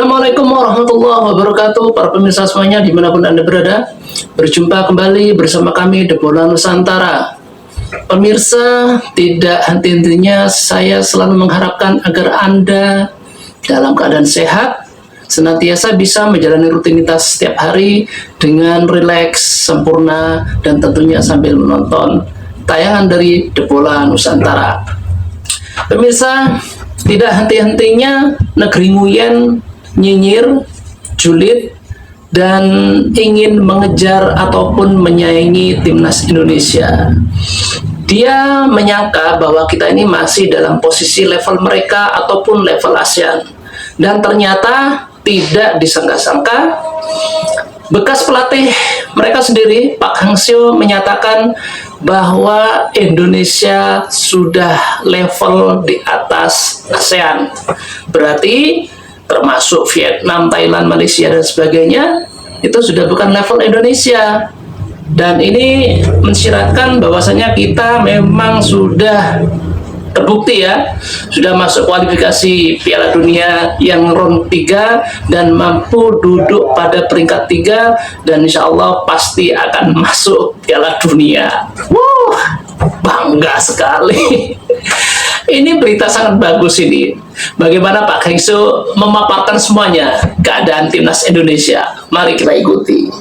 Assalamualaikum warahmatullahi wabarakatuh. Para pemirsa semuanya dimanapun Anda berada, berjumpa kembali bersama kami The Bola Nusantara. Pemirsa, tidak henti-hentinya saya selalu mengharapkan agar Anda dalam keadaan sehat, senantiasa bisa menjalani rutinitas setiap hari dengan rileks, sempurna, dan tentunya sambil menonton tayangan dari The Bola Nusantara. Pemirsa, tidak henti-hentinya negeri Nguyen nyinyir, julid, dan ingin mengejar ataupun menyaingi timnas Indonesia. Dia menyangka bahwa kita ini masih dalam posisi level mereka ataupun level ASEAN. Dan ternyata tidak disangka-sangka, bekas pelatih mereka sendiri, Pak Hang-seo, menyatakan bahwa Indonesia sudah level di atas ASEAN. Berarti termasuk Vietnam, Thailand, Malaysia, dan sebagainya, itu sudah bukan level Indonesia. Dan ini mensyaratkan bahwasanya kita memang sudah terbukti ya, sudah masuk kualifikasi Piala Dunia yang round 3 dan mampu duduk pada peringkat 3 dan insya Allah pasti akan masuk Piala Dunia. Bangga sekali. Ini berita sangat bagus ini. Bagaimana Pak Hang-seo memaparkan semuanya keadaan timnas Indonesia. Mari kita ikuti.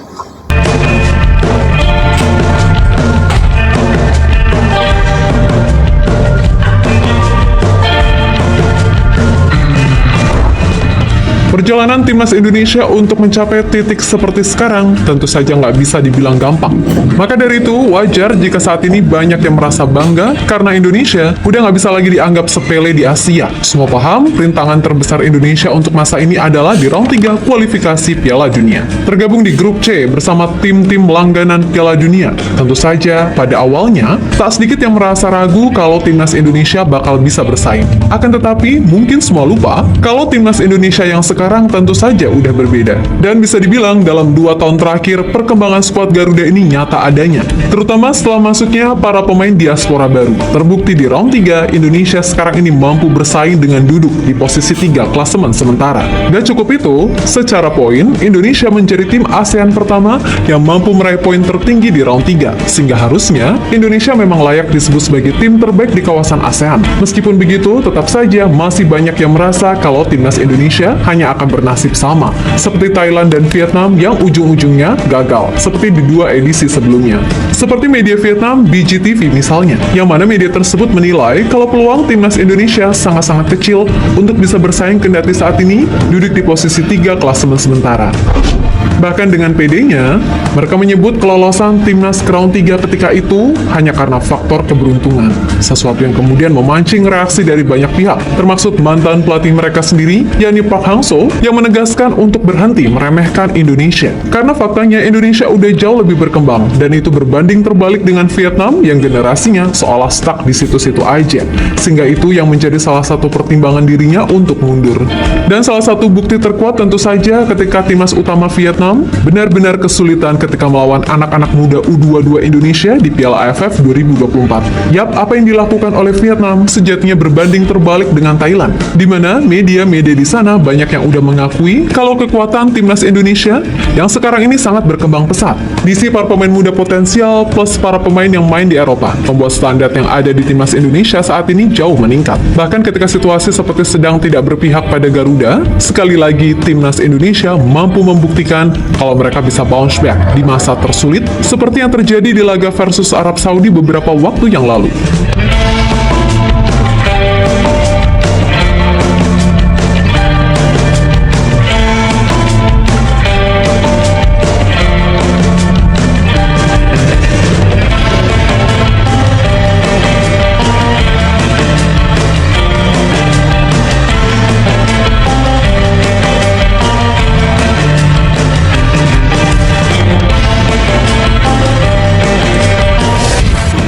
Perjalanan timnas Indonesia untuk mencapai titik seperti sekarang tentu saja nggak bisa dibilang gampang. Maka dari itu, wajar jika saat ini banyak yang merasa bangga karena Indonesia udah nggak bisa lagi dianggap sepele di Asia. Semua paham, rintangan terbesar Indonesia untuk masa ini adalah di round 3 kualifikasi Piala Dunia. Tergabung di grup C bersama tim-tim langganan Piala Dunia. Tentu saja, pada awalnya, tak sedikit yang merasa ragu kalau timnas Indonesia bakal bisa bersaing. Akan tetapi, mungkin semua lupa kalau timnas Indonesia yang sekarang tentu saja udah berbeda. Dan bisa dibilang dalam 2 tahun terakhir, perkembangan skuad Garuda ini nyata adanya. Terutama setelah masuknya para pemain diaspora baru. Terbukti di round 3, Indonesia sekarang ini mampu bersaing dengan duduk di posisi 3 klasemen sementara. Dan cukup itu, secara poin, Indonesia menjadi tim ASEAN pertama yang mampu meraih poin tertinggi di round 3. Sehingga harusnya, Indonesia memang layak disebut sebagai tim terbaik di kawasan ASEAN. Meskipun begitu, tetap saja masih banyak yang merasa kalau timnas Indonesia hanya akan bernasib sama, seperti Thailand dan Vietnam yang ujung-ujungnya gagal, seperti di 2 edisi sebelumnya. Seperti media Vietnam, BGTV misalnya, yang mana media tersebut menilai kalau peluang timnas Indonesia sangat-sangat kecil untuk bisa bersaing kendati saat ini duduk di posisi 3 klasemen sementara. Bahkan dengan PD-nya, mereka menyebut kelolosan timnas ke round 3 ketika itu hanya karena faktor keberuntungan. Sesuatu yang kemudian memancing reaksi dari banyak pihak, termasuk mantan pelatih mereka sendiri, yakni Pak Hang-seo, yang menegaskan untuk berhenti meremehkan Indonesia. Karena faktanya Indonesia udah jauh lebih berkembang, dan itu berbanding terbalik dengan Vietnam yang generasinya seolah stuck di situ-situ aja. Sehingga itu yang menjadi salah satu pertimbangan dirinya untuk mundur. Dan salah satu bukti terkuat tentu saja ketika timnas utama Vietnam benar-benar kesulitan ketika melawan anak-anak muda U22 Indonesia di Piala AFF 2024. Yap, apa yang dilakukan oleh Vietnam sejatinya berbanding terbalik dengan Thailand, di mana media-media di sana banyak yang udah mengakui kalau kekuatan timnas Indonesia yang sekarang ini sangat berkembang pesat. Diisi para pemain muda potensial plus para pemain yang main di Eropa, membuat standar yang ada di timnas Indonesia saat ini jauh meningkat. Bahkan ketika situasi seperti sedang tidak berpihak pada Garuda, sekali lagi timnas Indonesia mampu membuktikan kalau mereka bisa bounce back di masa tersulit seperti yang terjadi di laga versus Arab Saudi beberapa waktu yang lalu.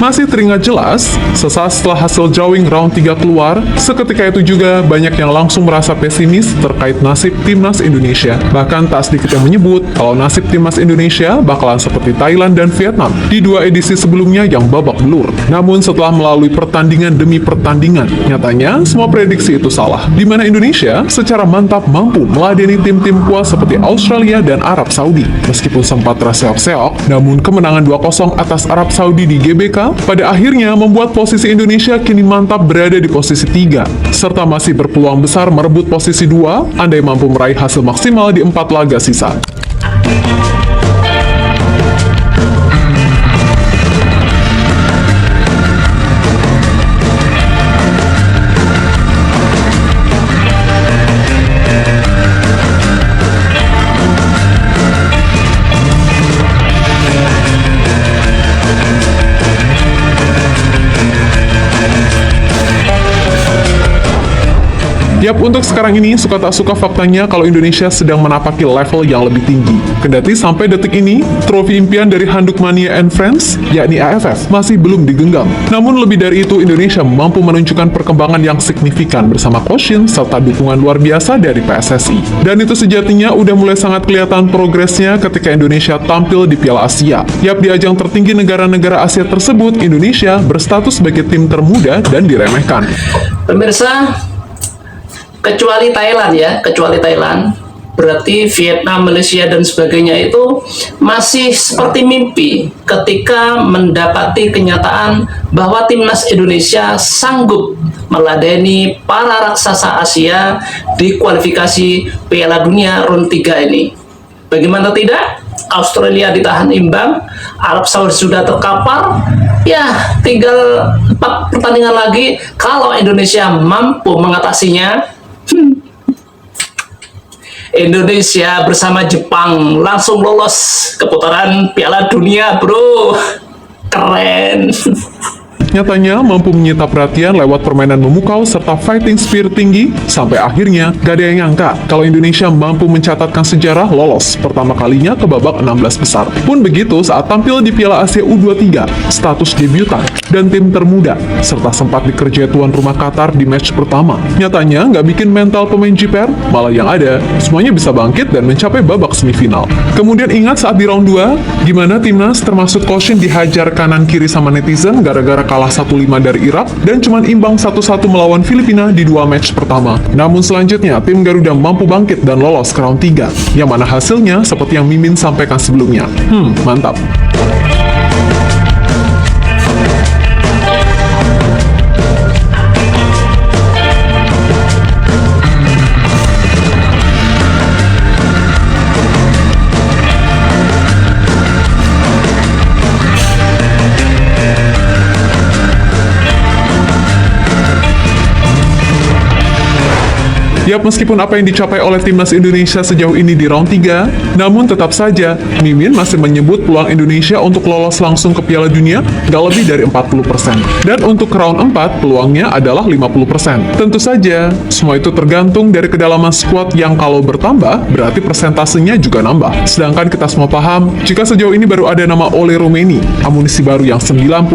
Masih teringat jelas, sesaat setelah hasil drawing round 3 keluar, seketika itu juga banyak yang langsung merasa pesimis terkait nasib timnas Indonesia. Bahkan tak sedikit yang menyebut kalau nasib timnas Indonesia bakalan seperti Thailand dan Vietnam di 2 edisi sebelumnya yang babak belur. Namun setelah melalui pertandingan demi pertandingan, nyatanya semua prediksi itu salah, di mana Indonesia secara mantap mampu meladeni tim-tim kuat seperti Australia dan Arab Saudi. Meskipun sempat terseok-seok, namun kemenangan 2-0 atas Arab Saudi di GBK pada akhirnya membuat posisi Indonesia kini mantap berada di posisi 3, serta masih berpeluang besar merebut posisi 2 andai mampu meraih hasil maksimal di 4 laga sisa. Yap, untuk sekarang ini suka tak suka faktanya kalau Indonesia sedang menapaki level yang lebih tinggi. Kendati sampai detik ini, trofi impian dari Handuk Mania and Friends, yakni AFF, masih belum digenggam. Namun lebih dari itu, Indonesia mampu menunjukkan perkembangan yang signifikan bersama Coach Shin serta dukungan luar biasa dari PSSI. Dan itu sejatinya udah mulai sangat kelihatan progresnya ketika Indonesia tampil di Piala Asia. Yap, di ajang tertinggi negara-negara Asia tersebut, Indonesia berstatus sebagai tim termuda dan diremehkan. Pemirsa, kecuali Thailand, berarti Vietnam, Malaysia, dan sebagainya itu masih seperti mimpi ketika mendapati kenyataan bahwa timnas Indonesia sanggup meladeni para raksasa Asia di kualifikasi Piala Dunia round 3 ini. Bagaimana tidak? Australia ditahan imbang, Arab Saudi sudah terkapar, ya tinggal 4 pertandingan lagi. Kalau Indonesia mampu mengatasinya, Indonesia bersama Jepang langsung lolos ke putaran Piala Dunia, bro. Keren. Nyatanya mampu menyita perhatian lewat permainan memukau serta fighting spirit tinggi, sampai akhirnya gak ada yang nyangka kalau Indonesia mampu mencatatkan sejarah lolos pertama kalinya ke babak 16 besar. Pun begitu saat tampil di Piala Asia U23, status debutan dan tim termuda, serta sempat dikerjai tuan rumah Qatar di match pertama. Nyatanya nggak bikin mental pemain JPR, malah yang ada, semuanya bisa bangkit dan mencapai babak semifinal. Kemudian ingat saat di round 2, gimana timnas termasuk Coach Shin dihajar kanan kiri sama netizen gara-gara kalah 1-5 dari Irak dan cuman imbang 1-1 melawan Filipina di 2 match pertama. Namun selanjutnya, tim Garuda mampu bangkit dan lolos ke round 3, yang mana hasilnya seperti yang Mimin sampaikan sebelumnya. Mantap. Yap, meskipun apa yang dicapai oleh timnas Indonesia sejauh ini di round 3, namun tetap saja Mimin masih menyebut peluang Indonesia untuk lolos langsung ke Piala Dunia gak lebih dari 40%. Dan untuk round 4, peluangnya adalah 50%. Tentu saja, semua itu tergantung dari kedalaman skuad yang kalau bertambah, berarti persentasenya juga nambah. Sedangkan kita semua paham, jika sejauh ini baru ada nama Ole Romeni, amunisi baru yang 99%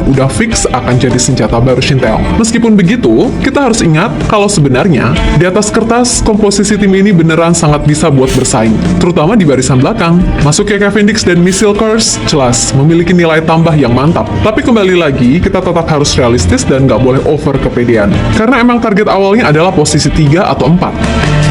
udah fix akan jadi senjata baru Shintel. Meskipun begitu, kita harus ingat kalau sebenarnya di atas kertas, komposisi tim ini beneran sangat bisa buat bersaing, terutama di barisan belakang. Masuknya Kevin Dix dan Michel Kers jelas memiliki nilai tambah yang mantap. Tapi kembali lagi, kita tetap harus realistis dan nggak boleh over kepedean. Karena emang target awalnya adalah posisi 3 atau 4.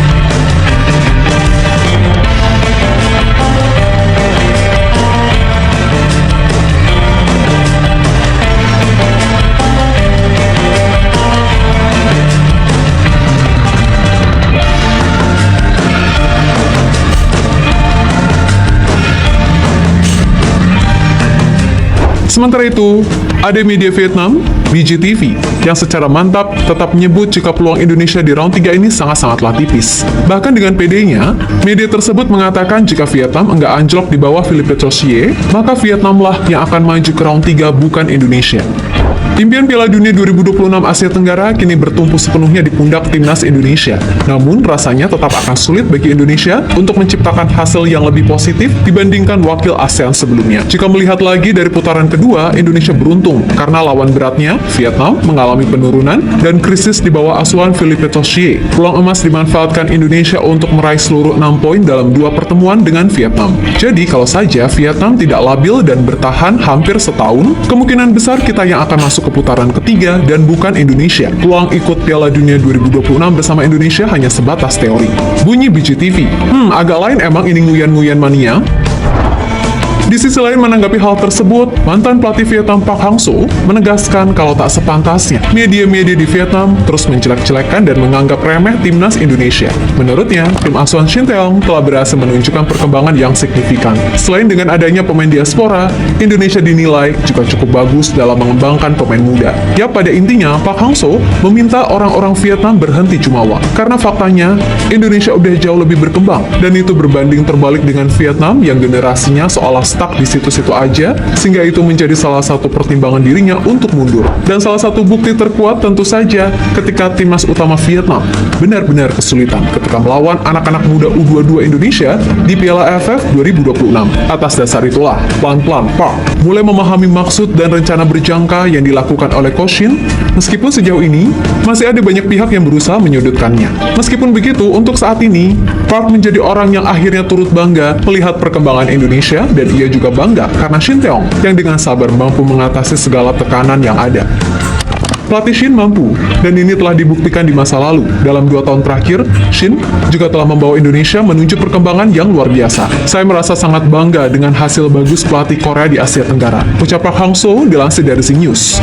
Sementara itu, ada media Vietnam, BGTV, yang secara mantap tetap menyebut jika peluang Indonesia di round 3 ini sangat-sangatlah tipis. Bahkan dengan PD-nya, media tersebut mengatakan jika Vietnam enggak anjlok di bawah Philippe Troussier, maka Vietnamlah yang akan maju ke round 3 bukan Indonesia. Impian Piala Dunia 2026 Asia Tenggara kini bertumpu sepenuhnya di pundak timnas Indonesia. Namun, rasanya tetap akan sulit bagi Indonesia untuk menciptakan hasil yang lebih positif dibandingkan wakil ASEAN sebelumnya. Jika melihat lagi dari putaran kedua, Indonesia beruntung karena lawan beratnya, Vietnam, mengalami penurunan dan krisis di bawah asuhan Philippe Toshie. Peluang emas dimanfaatkan Indonesia untuk meraih seluruh 6 poin dalam 2 pertemuan dengan Vietnam. Jadi, kalau saja Vietnam tidak labil dan bertahan hampir setahun, kemungkinan besar kita yang akan masuk ke putaran ketiga dan bukan Indonesia. Peluang ikut Piala Dunia 2026 bersama Indonesia hanya sebatas teori. Bunyi BGTV. Agak lain emang ini nguyan-nguyan mania. Di sisi lain menanggapi hal tersebut, mantan pelatih Vietnam Park Hang-seo menegaskan kalau tak sepantasnya media-media di Vietnam terus menjelek-jelekan dan menganggap remeh timnas Indonesia. Menurutnya, tim asuhan Shin Tae-yong telah berhasil menunjukkan perkembangan yang signifikan. Selain dengan adanya pemain diaspora, Indonesia dinilai juga cukup bagus dalam mengembangkan pemain muda. Ya, pada intinya, Park Hang-seo meminta orang-orang Vietnam berhenti jumawa. Karena faktanya, Indonesia udah jauh lebih berkembang, dan itu berbanding terbalik dengan Vietnam yang generasinya seolah stuck di situ-situ aja, sehingga itu menjadi salah satu pertimbangan dirinya untuk mundur. Dan salah satu bukti terkuat tentu saja ketika timnas utama Vietnam benar-benar kesulitan ketika melawan anak-anak muda U22 Indonesia di Piala AFF 2026. Atas dasar itulah, pelan-pelan Park mulai memahami maksud dan rencana berjangka yang dilakukan oleh Coach Shin, meskipun sejauh ini masih ada banyak pihak yang berusaha menyudutkannya. Meskipun begitu, untuk saat ini, Park menjadi orang yang akhirnya turut bangga melihat perkembangan Indonesia, dan ia juga bangga karena Shin Tae-yong yang dengan sabar mampu mengatasi segala tekanan yang ada. Pelatih Shin mampu, dan ini telah dibuktikan di masa lalu. Dalam 2 tahun terakhir, Shin juga telah membawa Indonesia menuju perkembangan yang luar biasa. Saya merasa sangat bangga dengan hasil bagus pelatih Korea di Asia Tenggara. Ucap Park Hang-seo dilansir dari Zing News.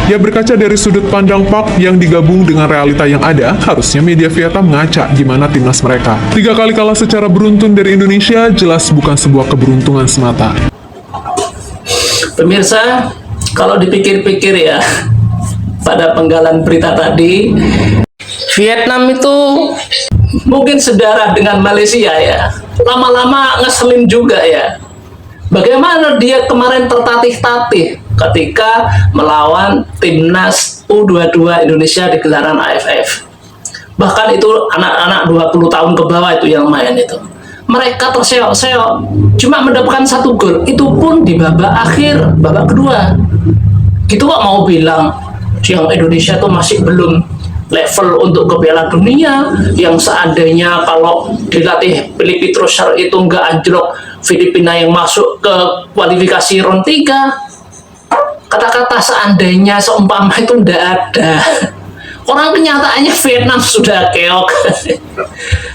Ya, berkaca dari sudut pandang Park yang digabung dengan realita yang ada, harusnya media Vietnam ngaca gimana timnas mereka. 3 kali kalah secara beruntun dari Indonesia jelas bukan sebuah keberuntungan semata. Pemirsa, kalau dipikir-pikir ya, pada penggalan berita tadi, Vietnam itu mungkin sedarah dengan Malaysia ya. Lama-lama ngeselin juga ya. Bagaimana dia kemarin tertatih-tatih ketika melawan timnas U22 Indonesia di gelaran AFF. Bahkan itu anak-anak 20 tahun ke bawah itu yang main itu. Mereka terseok-seok, cuma mendapatkan 1 gol. Itu pun di babak akhir, babak kedua. Gitu kok mau bilang yang Indonesia tuh masih belum level untuk ke Piala Dunia, yang seandainya kalau dilatih Philippe Toshie itu nggak anjlok Filipina yang masuk ke kualifikasi round 3. Kata-kata seandainya, seumpama itu nggak ada. Orang kenyataannya Vietnam sudah keok.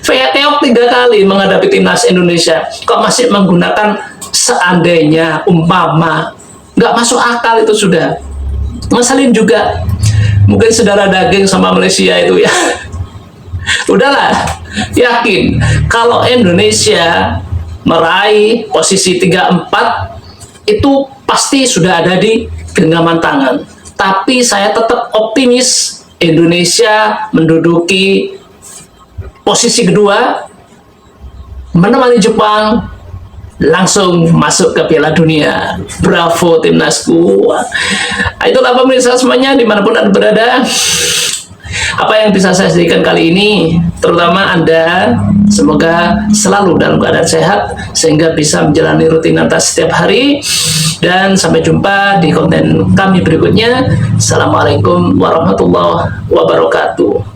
Keok 3 kali menghadapi timnas Indonesia. Kok masih menggunakan seandainya, umpama. Nggak masuk akal itu sudah. Ngeselin juga. Mungkin saudara daging sama Malaysia itu ya. Udahlah, yakin kalau Indonesia meraih posisi 3-4 itu pasti sudah ada di genggaman tangan. Tapi saya tetap optimis Indonesia menduduki posisi kedua, menemani Jepang langsung masuk ke Piala Dunia. Bravo timnasku. Itulah pemirsa semuanya dimanapun Anda berada. Apa yang bisa saya sajikan kali ini, terutama Anda, semoga selalu dalam keadaan sehat sehingga bisa menjalani rutinitas setiap hari. Dan sampai jumpa di konten kami berikutnya. Assalamualaikum warahmatullahi wabarakatuh.